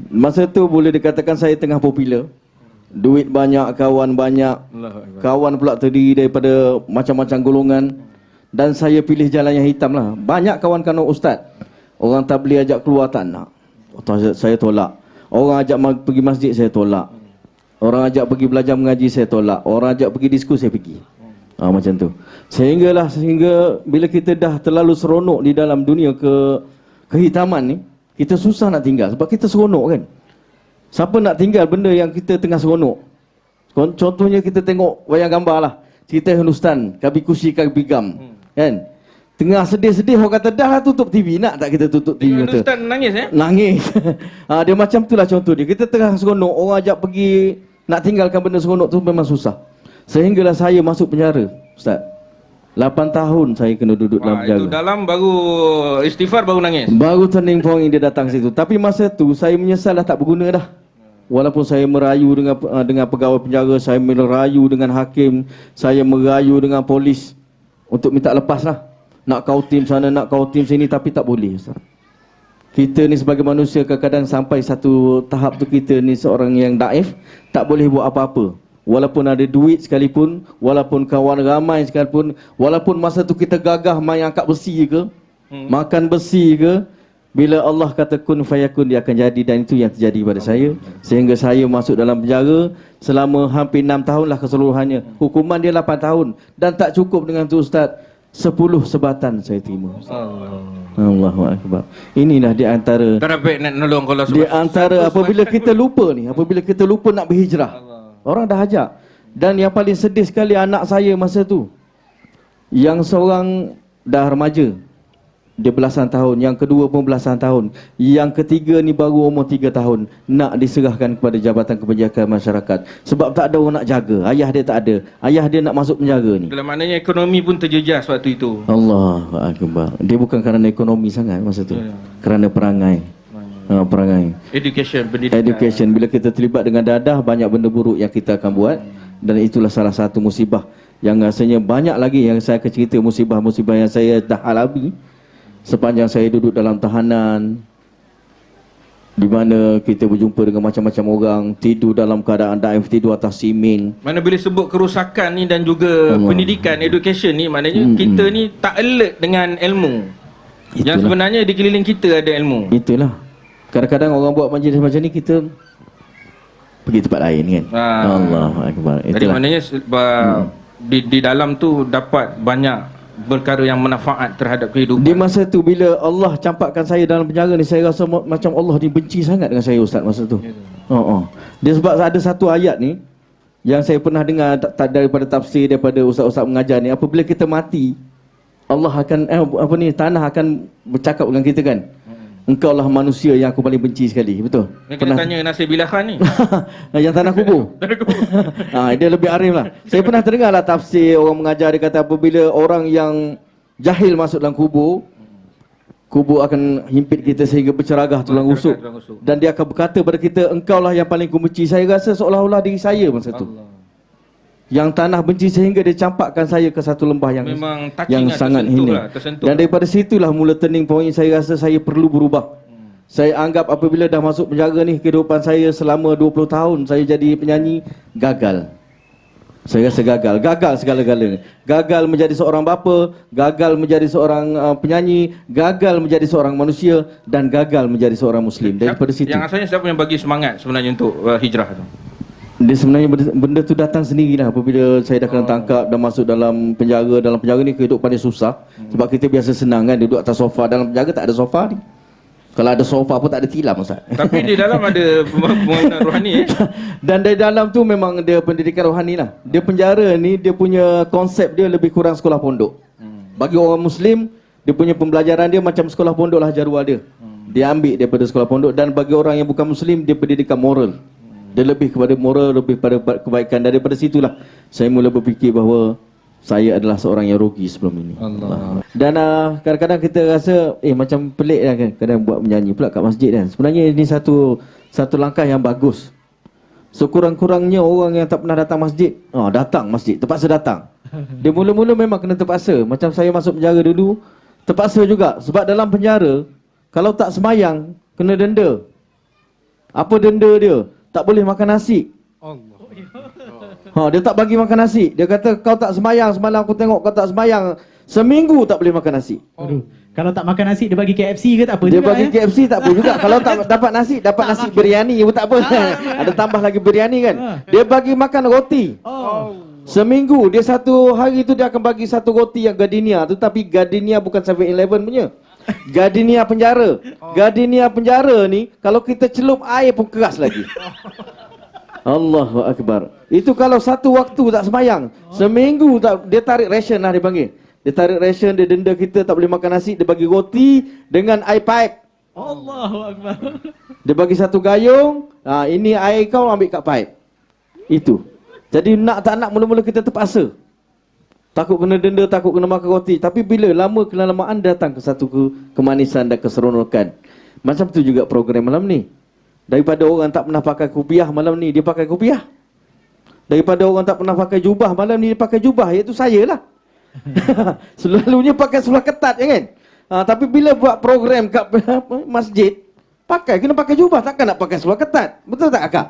Masa tu boleh dikatakan saya tengah popular. Duit banyak, kawan banyak. Kawan pula terdiri daripada macam-macam golongan. Dan saya pilih jalan yang hitam lah. Banyak kawan kena ustaz. Orang tabligh ajak keluar tak nak. Saya tolak. Orang ajak pergi masjid, saya tolak. Orang ajak pergi belajar mengaji, saya tolak. Orang ajak pergi diskusi, saya pergi. Macam tu. Sehingga bila kita dah terlalu seronok di dalam dunia kehitaman ni, kita susah nak tinggal. Sebab kita seronok kan. Siapa nak tinggal benda yang kita tengah seronok? Contohnya kita tengok wayang gambar lah. Cerita Hindustan, Kabi Kushi Kabi Gam. Kan? Tengah sedih-sedih, orang kata dah lah tutup TV. Nak tak kita tutup TV? Hindustan nangis Nangis. Dia macam tu lah contoh dia. Kita tengah seronok, orang ajak pergi nak tinggalkan benda seronok tu memang susah. Sehinggalah saya masuk penjara, Ustaz. 8 tahun saya kena duduk dalam penjara. Itu dalam baru istighfar baru nangis. Baru turning point dia datang situ. Tapi masa tu saya menyesal dah tak berguna dah. Walaupun saya merayu dengan pegawai penjara, saya merayu dengan hakim, saya merayu dengan polis untuk minta lepas lah. Nak kau tim sana, nak kau tim sini, tapi tak boleh, Ustaz. Kita ni sebagai manusia kadang-kadang sampai satu tahap tu kita ni seorang yang daif, tak boleh buat apa-apa. Walaupun ada duit sekalipun, walaupun kawan ramai sekalipun, walaupun masa tu kita gagah main angkat besi ke, makan besi ke, bila Allah kata kun fayakun, dia akan jadi, dan itu yang terjadi pada saya. Sehingga saya masuk dalam penjara selama hampir 6 tahun lah keseluruhannya. Hukuman dia 8 tahun. Dan tak cukup dengan tu, Ustaz. 10 sebatan saya terima. Allahu Akbar. Inilah di antara nak nolong kalau di antara apabila kita lupa ni, apabila kita lupa nak berhijrah. Orang dah ajak. Dan yang paling sedih sekali anak saya masa tu, yang seorang dah remaja, dia belasan tahun, yang kedua pun belasan tahun, yang ketiga ni baru umur 3 tahun, nak diserahkan kepada Jabatan Kebajikan Masyarakat. Sebab tak ada orang nak jaga. Ayah dia tak ada. Ayah dia nak masuk penjara ni. Dalam maknanya ekonomi pun terjejas waktu itu. Allahu Akbar. Dia bukan kerana ekonomi sangat masa tu. Kerana perangai. Perangai. Education. Bila kita terlibat dengan dadah, banyak benda buruk yang kita akan buat. Dan itulah salah satu musibah yang rasanya banyak lagi yang saya akan cerita, musibah-musibah yang saya dah alami sepanjang saya duduk dalam tahanan, di mana kita berjumpa dengan macam-macam orang, tidur dalam keadaan daif, tidur atas simen. Mana bila sebut kerosakan ni dan juga pendidikan, education ni, maknanya kita ni tak alert dengan ilmu. Itulah. Yang sebenarnya di keliling kita ada ilmu. Itulah. Kadang-kadang orang buat majlis macam ni, kita pergi tempat lain kan. Allahu Akbar. Jadi maknanya di dalam tu dapat banyak perkara yang manfaat terhadap kehidupan. Di masa tu bila Allah campakkan saya dalam penjara ni, saya rasa macam Allah dibenci sangat dengan saya, Ustaz, masa tu. Dia sebab ada satu ayat ni yang saya pernah dengar daripada tafsir, daripada ustaz-ustaz mengajar ni, apabila kita mati, Allah akan tanah akan bercakap dengan kita kan. Engkau lah manusia yang aku paling benci sekali. Betul? Pernah tanya Nasir Billah Khan ni. Yang tanah kubur. Dia lebih arif lah. Saya pernah terdengar lah tafsir orang mengajar, dia kata apabila orang yang jahil masuk dalam kubur, kubur akan himpit kita sehingga berceragah tulang rusuk. Dan dia akan berkata kepada kita, engkau lah yang paling kubenci. Saya rasa seolah-olah diri saya masa tu yang tanah benci, sehingga dia campakkan saya ke satu lembah yang sangat hina. Dan daripada situlah mula turning point. Saya rasa saya perlu berubah. Saya anggap apabila dah masuk penjara ni, kehidupan saya selama 20 tahun saya jadi penyanyi gagal. Saya rasa gagal segala-galanya. Gagal menjadi seorang bapa, gagal menjadi seorang penyanyi, gagal menjadi seorang manusia, dan gagal menjadi seorang Muslim. Daripada situ, yang asalnya siapa yang bagi semangat sebenarnya untuk hijrah tu? Dia sebenarnya benda tu datang sendirilah apabila saya dah kena tangkap dan masuk dalam penjara. Dalam penjara ni kehidupan dia susah. Sebab kita biasa senang kan duduk atas sofa. Dalam penjara tak ada sofa ni. Kalau ada sofa pun tak ada tilam, Ustaz. Tapi di dalam ada pembangunan rohani Dan dari dalam tu memang dia pendidikan rohani lah. Dia penjara ni, dia punya konsep dia lebih kurang sekolah pondok. Bagi orang Muslim, dia punya pembelajaran dia macam sekolah pondok lah jadual dia. Dia ambil daripada sekolah pondok. Dan bagi orang yang bukan Muslim, dia pendidikan moral. Dia lebih kepada moral, lebih pada kebaikan. Daripada situlah saya mula berfikir bahawa saya adalah seorang yang rugi sebelum ini. Allah. Dan kadang-kadang kita rasa macam pelik lah kan, kadang buat menyanyi pula kat masjid kan. Sebenarnya ini satu langkah yang bagus. Sekurang-kurangnya orang yang tak pernah datang masjid, datang masjid, terpaksa datang. Dia mula-mula memang kena terpaksa. Macam saya masuk penjara dulu, terpaksa juga. Sebab dalam penjara, kalau tak semayang, kena denda. Apa denda dia? Tak boleh makan nasi. Dia tak bagi makan nasi. Dia kata kau tak sembahyang, semalam aku tengok kau tak sembahyang. Seminggu tak boleh makan nasi. Aduh. Kalau tak makan nasi dia bagi KFC ke tak apa Dia juga bagi KFC tak apa juga. Kalau tak dapat nasi, dapat nasi biryani pun tak apa. Ada tambah lagi biryani kan. Dia bagi makan roti. Seminggu. Dia satu hari tu dia akan bagi satu roti yang gardenia tu, tapi gardenia bukan 7-Eleven punya. Gardenia penjara. Gardenia penjara ni kalau kita celup air pun keras lagi. Allahu Akbar. Itu kalau satu waktu tak sembahyang. Seminggu tak, dia tarik ration lah dia panggil. Dia tarik ration, dia denda kita tak boleh makan nasi, dia bagi roti dengan air pipe. Allahu Akbar. Dia bagi satu gayung, ini air kau ambil kat pipe. Itu. Jadi nak tak nak mula-mula kita terpaksa. Takut kena denda, takut kena makan roti. Tapi bila lama kelamaan datang ke satu kemanisan dan keseronokan. Macam tu juga program malam ni. Daripada orang tak pernah pakai kopiah malam ni, dia pakai kopiah. Daripada orang tak pernah pakai jubah malam ni, dia pakai jubah. Iaitu saya lah. Selalunya pakai seluar ketat ya kan. Tapi bila buat program kat masjid, kena pakai jubah. Takkan nak pakai seluar ketat. Betul tak akak?